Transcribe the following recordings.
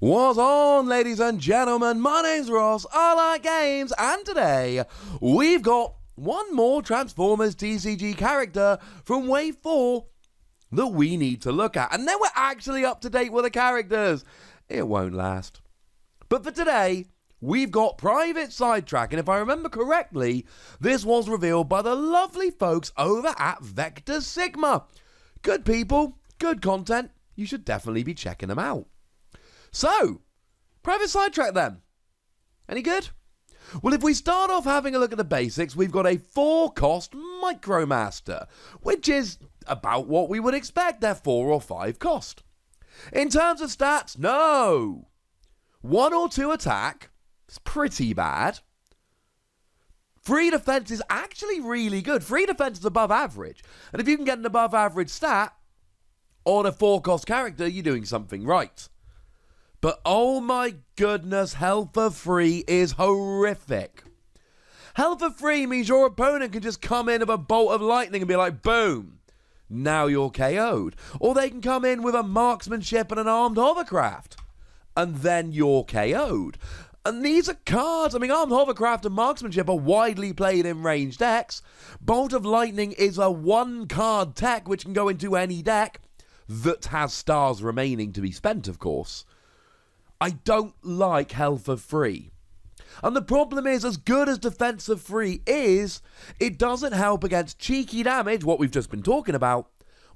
What's on, ladies and gentlemen? My name's Ross, I like games, and today we've got one more Transformers TCG character from Wave 4 that we need to look at. And then we're actually up to date with the characters. It won't last. But for today, we've got Private Sidetrack, and if I remember correctly, this was revealed by the lovely folks over at Vector Sigma. Good people, good content, you should definitely be checking them out. So, Private Sidetrack then. Any good? Well, if we start off having a look at the basics, we've got a 4-cost Micromaster, which is about what we would expect. They're 4 or 5 cost. In terms of stats, no. 1 or 2 attack, it's pretty bad. Free defense is actually really good. Free defense is above average. And if you can get an above average stat on a 4-cost character, you're doing something right. But oh my goodness, health for free is horrific. Health for free means your opponent can just come in with a bolt of lightning and be like, boom, now you're KO'd. Or they can come in with a marksmanship and an armed hovercraft, and then you're KO'd. And these are cards, armed hovercraft and marksmanship are widely played in ranged decks. Bolt of lightning is a 1-card tech which can go into any deck that has stars remaining to be spent, of course. I don't like health for free. And the problem is, as good as defense for free is, it doesn't help against cheeky damage, what we've just been talking about,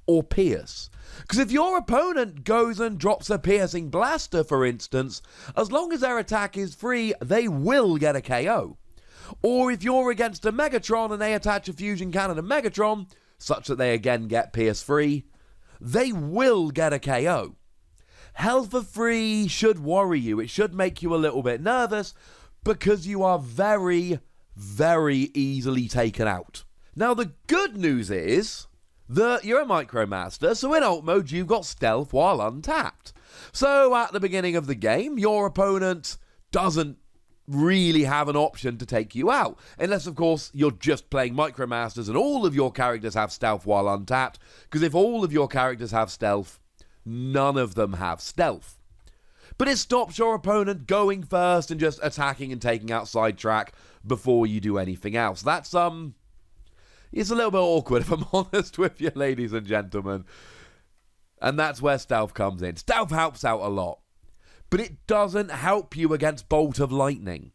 or pierce. Because if your opponent goes and drops a piercing blaster, for instance, as long as their attack is free, they will get a KO. Or if you're against a Megatron and they attach a fusion cannon to Megatron, such that they again get pierce free, they will get a KO. Health for free should worry you. It should make you a little bit nervous because you are very, very easily taken out. Now, the good news is that you're a Micromaster, so in alt mode you've got stealth while untapped. So at the beginning of the game, your opponent doesn't really have an option to take you out. Unless, of course, you're just playing Micromasters and all of your characters have stealth while untapped. Because if all of your characters have stealth, none of them have stealth. But it stops your opponent going first and just attacking and taking out Sidetrack before you do anything else. That's, it's a little bit awkward, if I'm honest with you, ladies and gentlemen. And that's where stealth comes in. Stealth helps out a lot. But it doesn't help you against Bolt of Lightning.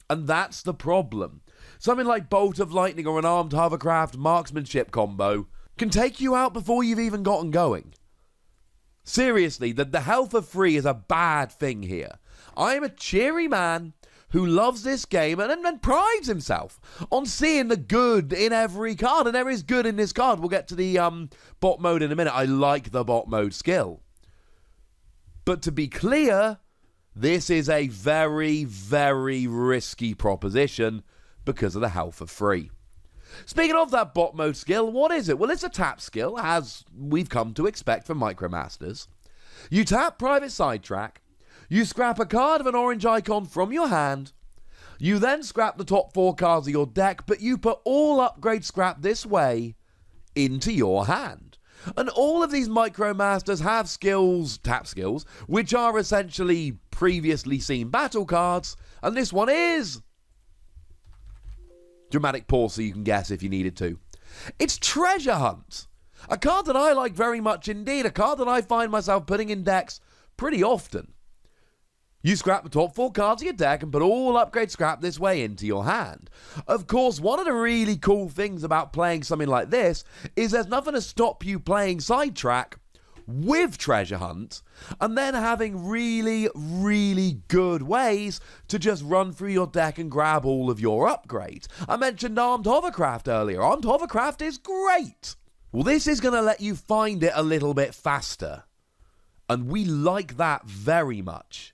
And that's the problem. Something like Bolt of Lightning or an armed hovercraft marksmanship combo can take you out before you've even gotten going. Seriously, the health for free is a bad thing here. I am a cheery man who loves this game and prides himself on seeing the good in every card, and there is good in this card. We'll get to the bot mode in a minute. I like the bot mode skill. But to be clear, this is a very, very risky proposition because of the health for free. Speaking of that bot mode skill, what is it? Well, it's a tap skill, as we've come to expect from Micromasters. You tap Private Sidetrack, you scrap a card of an orange icon from your hand, you then scrap the top 4 cards of your deck, but you put all upgrade scrap this way into your hand. And all of these Micromasters have skills, tap skills, which are essentially previously seen battle cards, and this one is dramatic pause so you can guess if you needed to. It's Treasure Hunt. A card that I like very much indeed. A card that I find myself putting in decks pretty often. You scrap the top 4 cards of your deck and put all upgrade scrap this way into your hand. Of course, one of the really cool things about playing something like this is there's nothing to stop you playing Sidetrack with Treasure Hunt, and then having really, really good ways to just run through your deck and grab all of your upgrades. I mentioned Armed Hovercraft earlier. Armed Hovercraft is great. Well, this is going to let you find it a little bit faster, and we like that very much.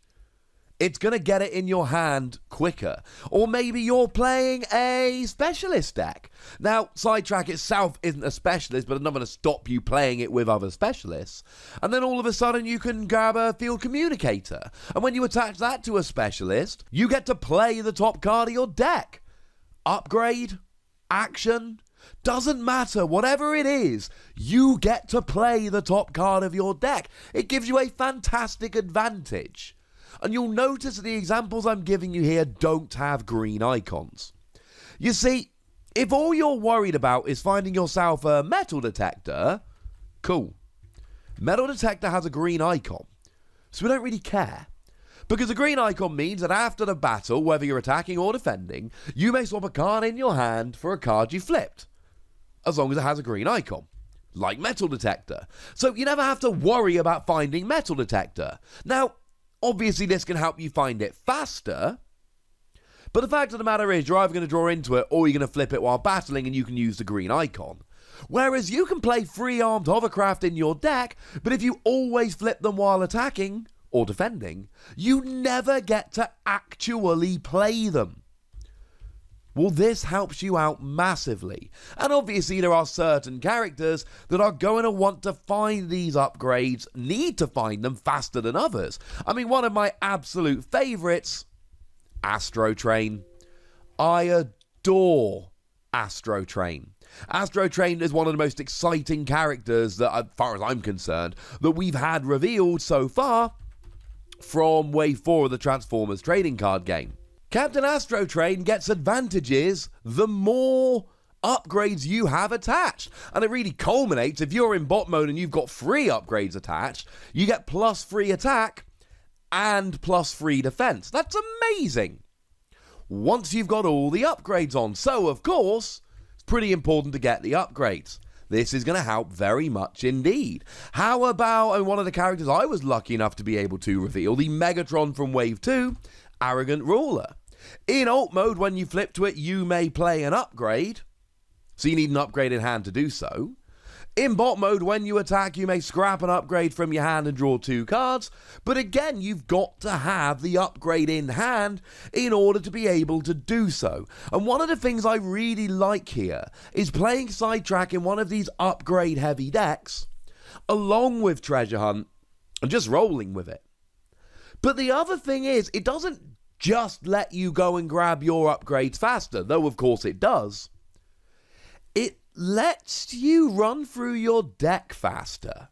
It's going to get it in your hand quicker. Or maybe you're playing a specialist deck. Now, Sidetrack itself isn't a specialist, but it's not going to stop you playing it with other specialists. And then all of a sudden you can grab a field communicator. And when you attach that to a specialist, you get to play the top card of your deck. Upgrade, action, doesn't matter, whatever it is, you get to play the top card of your deck. It gives you a fantastic advantage. And you'll notice that the examples I'm giving you here don't have green icons. You see, if all you're worried about is finding yourself a metal detector, cool. Metal detector has a green icon, so we don't really care. Because a green icon means that after the battle, whether you're attacking or defending, you may swap a card in your hand for a card you flipped, as long as it has a green icon, like metal detector. So you never have to worry about finding metal detector. Now, obviously this can help you find it faster, but the fact of the matter is you're either going to draw into it or you're going to flip it while battling and you can use the green icon. Whereas you can play free-armed hovercraft in your deck, but if you always flip them while attacking or defending, you never get to actually play them. Well, this helps you out massively. And obviously there are certain characters that are going to want to find these upgrades, need to find them faster than others. I mean, one of my absolute favourites, Astro Train. I adore Astro Train. Astro Train is one of the most exciting characters that, as far as I'm concerned, that we've had revealed so far from Wave 4 of the Transformers trading card game. Captain Astro Train gets advantages the more upgrades you have attached. And it really culminates, if you're in bot mode and you've got 3 upgrades attached, you get +3 attack and +3 defense. That's amazing. Once you've got all the upgrades on. So, of course, it's pretty important to get the upgrades. This is going to help very much indeed. How about one of the characters I was lucky enough to be able to reveal, the Megatron from Wave 2, Arrogant Ruler. In alt mode, when you flip to it, you may play an upgrade, so you need an upgrade in hand to do so. In bot mode, when you attack, you may scrap an upgrade from your hand and draw 2 cards, but again, you've got to have the upgrade in hand in order to be able to do so. And one of the things I really like here is playing Sidetrack in one of these upgrade-heavy decks, along with Treasure Hunt, and just rolling with it. But the other thing is, it doesn't just let you go and grab your upgrades faster, though of course it does. It lets you run through your deck faster.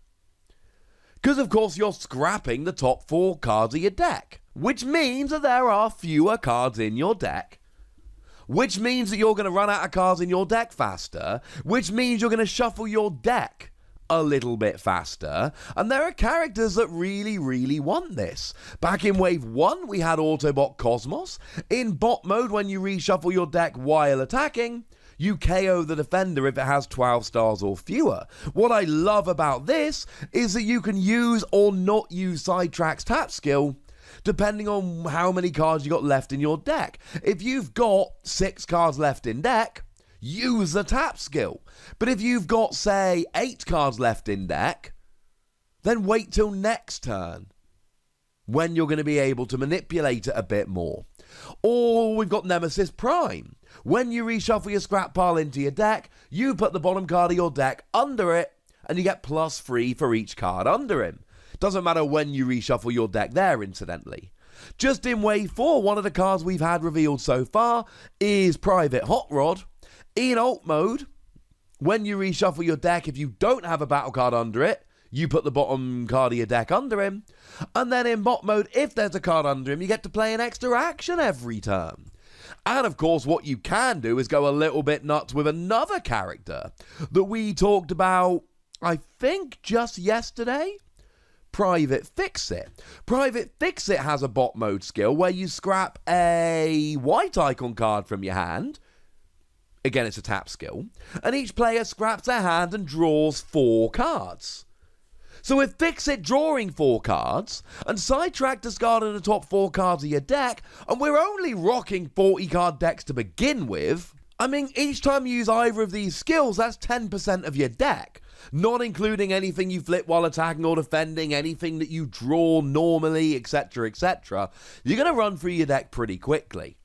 Because of course you're scrapping the top 4 cards of your deck, which means that there are fewer cards in your deck, which means that you're going to run out of cards in your deck faster, which means you're going to shuffle your deck a little bit faster, and there are characters that really, really want this. Back in Wave 1, we had Autobot Cosmos. In bot mode, when you reshuffle your deck while attacking, you KO the defender if it has 12 stars or fewer. What I love about this is that you can use or not use Sidetrack's tap skill depending on how many cards you got left in your deck. If you've got 6 cards left in deck, use the tap skill. But if you've got, say, 8 cards left in deck, then wait till next turn, when you're going to be able to manipulate it a bit more. Or we've got Nemesis Prime. When you reshuffle your scrap pile into your deck, you put the bottom card of your deck under it, and you get +3 for each card under him. Doesn't matter when you reshuffle your deck there, incidentally. Just in Wave 4, one of the cards we've had revealed so far is Private Hot Rod. In alt mode, when you reshuffle your deck, if you don't have a battle card under it, you put the bottom card of your deck under him. And then in bot mode, if there's a card under him, you get to play an extra action every turn. And of course, what you can do is go a little bit nuts with another character that we talked about, I think, just yesterday. Private Fix-It. Private Fix-It has a bot mode skill where you scrap a white icon card from your hand. Again, it's a tap skill. And each player scraps their hand and draws 4 cards. So with Fix-It drawing 4 cards, and Sidetrack discarding the top 4 cards of your deck, and we're only rocking 40 card decks to begin with, I mean, each time you use either of these skills, that's 10% of your deck. Not including anything you flip while attacking or defending, anything that you draw normally, etc., etc. You're going to run through your deck pretty quickly.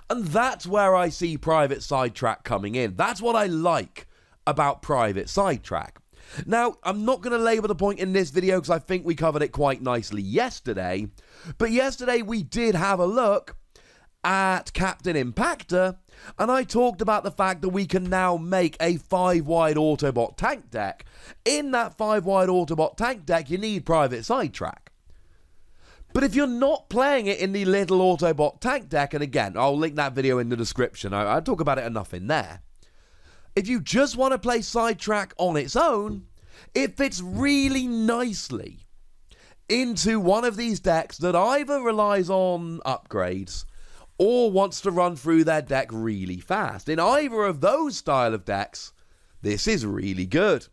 And that's where I see Private Sidetrack coming in. That's what I like about Private Sidetrack. Now, I'm not going to labour the point in this video because I think we covered it quite nicely yesterday. But yesterday we did have a look at Captain Impactor, and I talked about the fact that we can now make a 5-wide Autobot tank deck. In that 5-wide Autobot tank deck, you need Private Sidetrack. But if you're not playing it in the little Autobot tank deck, and again, I'll link that video in the description, I talk about it enough in there. If you just want to play Sidetrack on its own, it fits really nicely into one of these decks that either relies on upgrades or wants to run through their deck really fast. In either of those style of decks, this is really good.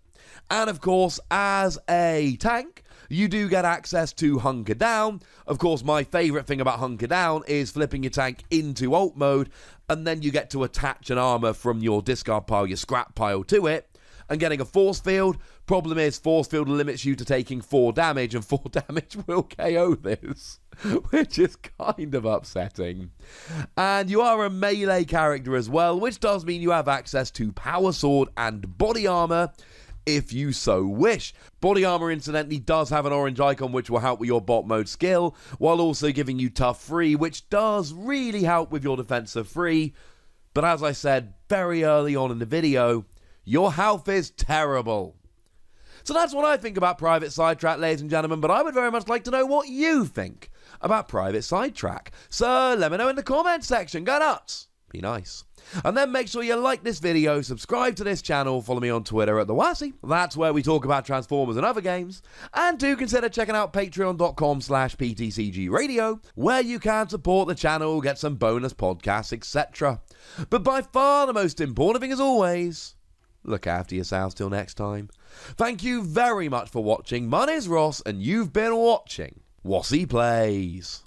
And of course, as a tank, you do get access to Hunker Down. Of course, my favourite thing about Hunker Down is flipping your tank into alt mode, and then you get to attach an armour from your discard pile, your scrap pile, to it, and getting a force field. Problem is, force field limits you to taking 4 damage, and 4 damage will KO this, which is kind of upsetting. And you are a melee character as well, which does mean you have access to power sword and body armor, if you so wish. Body armor, incidentally, does have an orange icon, which will help with your bot mode skill, while also giving you tough free, which does really help with your defensive free. But as I said very early on in the video, your health is terrible. So that's what I think about Private Sidetrack, ladies and gentlemen, but I would very much like to know what you think about Private Sidetrack. So let me know in the comments section. Go nuts. Be nice. And then make sure you like this video, subscribe to this channel, follow me on Twitter at the Wossy. That's where we talk about Transformers and other games. And do consider checking out patreon.com/PTCG Radio, where you can support the channel, get some bonus podcasts, etc. But by far the most important thing, as always, look after yourselves till next time. Thank you very much for watching. My name's Ross, and you've been watching Wossy Plays.